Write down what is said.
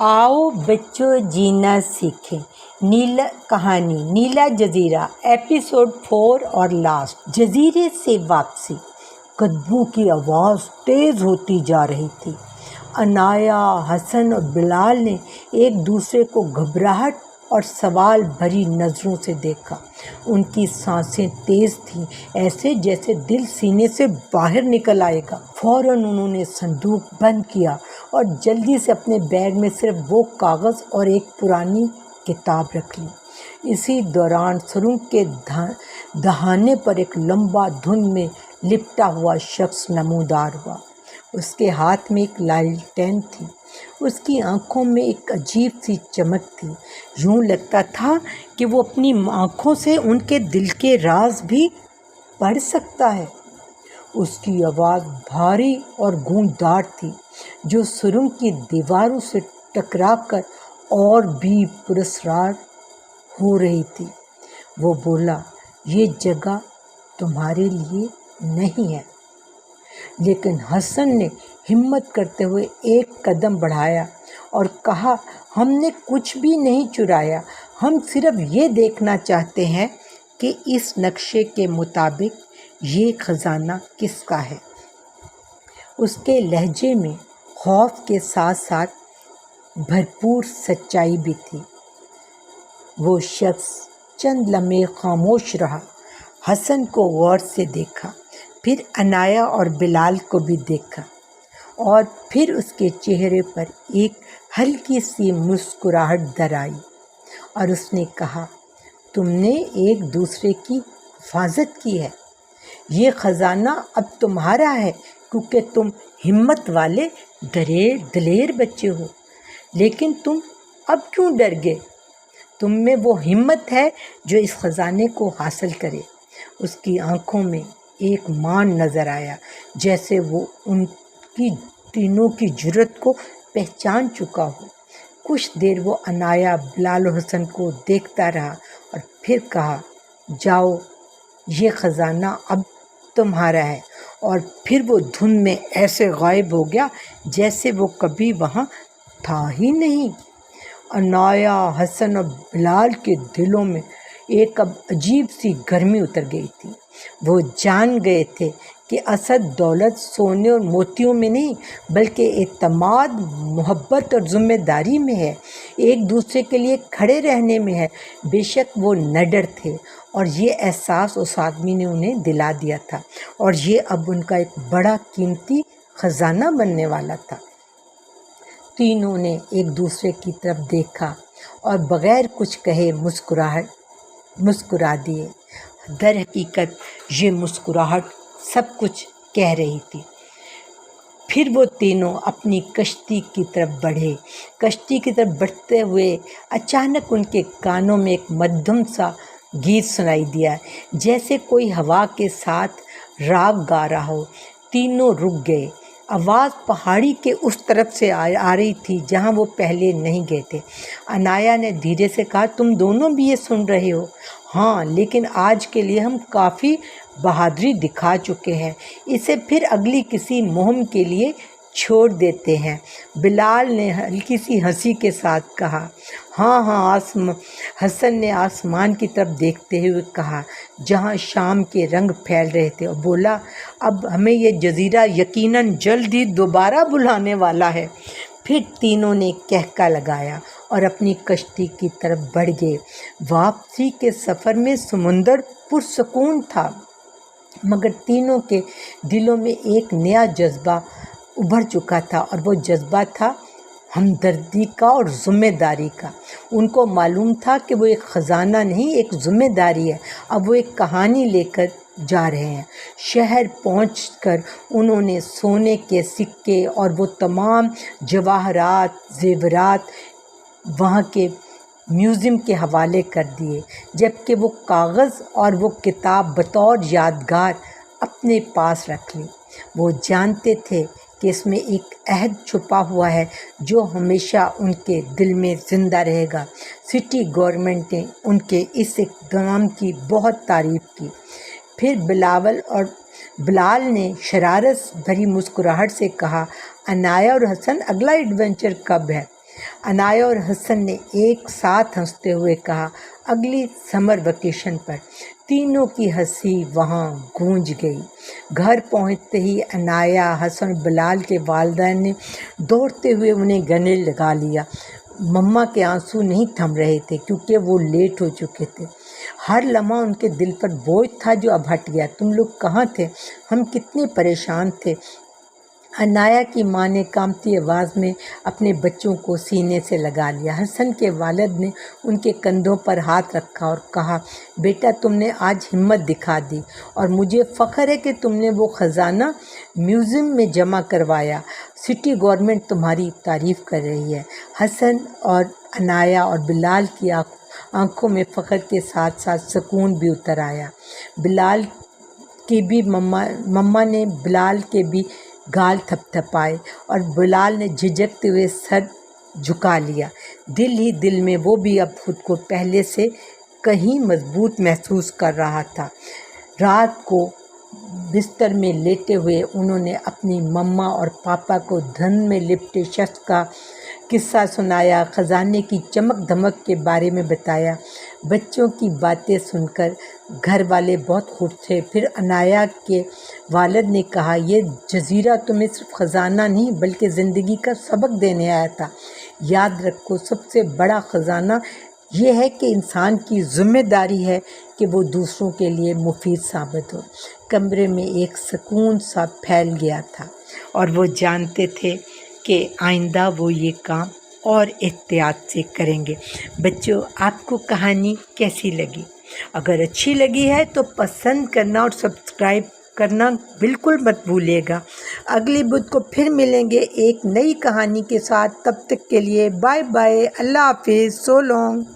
आओ बच्चों जीना सीखें। नीला कहानी नीला जजीरा एपिसोड 4 और लास्ट। जजीरे से वापसी। कदमों की आवाज़ तेज़ होती जा रही थी। अनाया, हसन और बिलाल ने एक दूसरे को घबराहट और सवाल भरी नज़रों से देखा। उनकी सांसें तेज़ थीं, ऐसे जैसे दिल सीने से बाहर निकल आएगा। फौरन उन्होंने संदूक बंद किया और जल्दी से अपने बैग में सिर्फ वो कागज़ और एक पुरानी किताब रख ली। इसी दौरान सुरंग के दहाने पर एक लंबा धुंध में लिपटा हुआ शख्स नमूदार हुआ। उसके हाथ में एक लालटेन थी। उसकी आंखों में एक अजीब सी चमक थी। यूं लगता था कि वो अपनी आंखों से उनके दिल के राज भी पढ़ सकता है। उसकी आवाज़ भारी और गूंजदार थी, जो सुरंग की दीवारों से टकराकर और भी पुरस्कार हो रही थी। वो बोला, ये जगह तुम्हारे लिए नहीं है। लेकिन हसन ने हिम्मत करते हुए एक कदम बढ़ाया और कहा, हमने कुछ भी नहीं चुराया। हम सिर्फ ये देखना चाहते हैं कि इस नक्शे के मुताबिक ये खजाना किसका है। उसके लहजे में खौफ के साथ साथ भरपूर सच्चाई भी थी। वो शख्स चंद लम्हे खामोश रहा, हसन को गौर से देखा, फिर अनाया और बिलाल को भी देखा और फिर उसके चेहरे पर एक हल्की सी मुस्कुराहट दर आई और उसने कहा, तुमने एक दूसरे की हिफाजत की है। ये ख़जाना अब तुम्हारा है क्योंकि तुम हिम्मत वाले दलेर बच्चे हो। लेकिन तुम अब क्यों डर गए? तुम में वो हिम्मत है जो इस ख़जाने को हासिल करे। उसकी आंखों में एक मान नज़र आया, जैसे वो उनकी तीनों की जुर्रत को पहचान चुका हो। कुछ देर वो अनाया, बिलाल और हसन को देखता रहा और फिर कहा, जाओ, ये ख़जाना अब तुम्हारा है। और फिर वो धुंध में ऐसे गायब हो गया जैसे वो कभी वहाँ था ही नहीं। अनाया, हसन और बिलाल के दिलों में एक अब अजीब सी गर्मी उतर गई थी। वो जान गए थे कि असल दौलत सोने और मोतियों में नहीं, बल्कि एतमाद, मोहब्बत और ज़िम्मेदारी में है। एक दूसरे के लिए खड़े रहने में है। बेशक वो निडर थे और ये एहसास उस आदमी ने उन्हें दिला दिया था, और ये अब उनका एक बड़ा कीमती ख़जाना बनने वाला था। तीनों ने एक दूसरे की तरफ देखा और बग़ैर कुछ कहे मुस्कुरा दिए। दर हकीकत ये मुस्कुराहट सब कुछ कह रही थी। फिर वो तीनों अपनी कश्ती की तरफ बढ़े। कश्ती की तरफ बढ़ते हुए अचानक उनके कानों में एक मध्यम सा गीत सुनाई दिया, जैसे कोई हवा के साथ राग गा रहा हो। तीनों रुक गए। आवाज़ पहाड़ी के उस तरफ से आ रही थी जहाँ वो पहले नहीं गए थे। अनाया ने धीरे से कहा, तुम दोनों भी ये सुन रहे हो? हाँ, लेकिन आज के लिए हम काफ़ी बहादुरी दिखा चुके हैं। इसे फिर अगली किसी मुहिम के लिए छोड़ देते हैं। बिलाल ने हल्की सी हंसी के साथ कहा। हाँ, हसन ने आसमान की तरफ देखते हुए कहा, जहाँ शाम के रंग फैल रहे थे, और बोला, अब हमें ये जजीरा यकीनन जल्द ही दोबारा बुलाने वाला है। फिर तीनों ने कहका लगाया और अपनी कश्ती की तरफ बढ़ गए। वापसी के सफ़र में समुंदर पुरसकून था, मगर तीनों के दिलों में एक नया जज्बा उभर चुका था, और वो जज्बा था हमदर्दी का और ज़िम्मेदारी का। उनको मालूम था कि वो एक ख़जाना नहीं, एक ज़िम्मेदारी है। अब वो एक कहानी लेकर जा रहे हैं। शहर पहुंचकर उन्होंने सोने के सिक्के और वो तमाम जवाहरात, ज़ेवरात वहाँ के म्यूज़ियम के हवाले कर दिए, जबकि वो कागज़ और वो किताब बतौर यादगार अपने पास रख ली। वो जानते थे कि इसमें एक अहद छुपा हुआ है जो हमेशा उनके दिल में ज़िंदा रहेगा। सिटी गवर्नमेंट ने उनके इस इक़दाम की बहुत तारीफ़ की। फिर बिलाल ने शरारत भरी मुस्कुराहट से कहा, अनाया और हसन, अगला एडवेंचर कब है? अनाया और हसन ने एक साथ हंसते हुए कहा, अगली समर वेकेशन पर। तीनों की हंसी वहाँ गूंज गई। घर पहुँचते ही अनाया, हसन और बिलाल के वालिदैन ने दौड़ते हुए उन्हें गले लगा लिया। मम्मा के आंसू नहीं थम रहे थे क्योंकि वो लेट हो चुके थे। हर लम्हा उनके दिल पर बोझ था जो अब हट गया। तुम लोग कहाँ थे? हम कितने परेशान थे। अनाया की माँ ने कांपती आवाज़ में अपने बच्चों को सीने से लगा लिया। हसन के वालिद ने उनके कंधों पर हाथ रखा और कहा, बेटा तुमने आज हिम्मत दिखा दी और मुझे फ़ख्र है कि तुमने वो ख़जाना म्यूज़ियम में जमा करवाया। सिटी गवर्नमेंट तुम्हारी तारीफ़ कर रही है। हसन और अनाया और बिलाल की आंखों में फ़ख्र के साथ साथ सुकून भी उतर आया। बिलाल की भी मम्मा ने बिलाल के भी गाल थपथपाए और बिलाल ने झिझकते हुए सर झुका लिया। दिल ही दिल में वो भी अब खुद को पहले से कहीं मजबूत महसूस कर रहा था। रात को बिस्तर में लेटे हुए उन्होंने अपनी मम्मा और पापा को धन में लिपटे शख्स का किस्सा सुनाया, ख़जाने की चमक धमक के बारे में बताया। बच्चों की बातें सुनकर घर वाले बहुत खुश थे। फिर अनाया के वालिद ने कहा, ये जज़ीरा तुम्हें सिर्फ ख़जाना नहीं बल्कि ज़िंदगी का सबक देने आया था। याद रखो, सबसे बड़ा ख़जाना ये है कि इंसान की ज़िम्मेदारी है कि वो दूसरों के लिए मुफीद साबित हो। कमरे में एक सुकून सा फैल गया था और वो जानते थे कि आइंदा वो ये काम और एहतियात से करेंगे। बच्चों, आपको कहानी कैसी लगी? अगर अच्छी लगी है तो पसंद करना और सब्सक्राइब करना बिल्कुल मत भूलिएगा। अगली बुध को फिर मिलेंगे एक नई कहानी के साथ। तब तक के लिए बाय बाय, अल्लाह हाफिज़, सो लॉन्ग।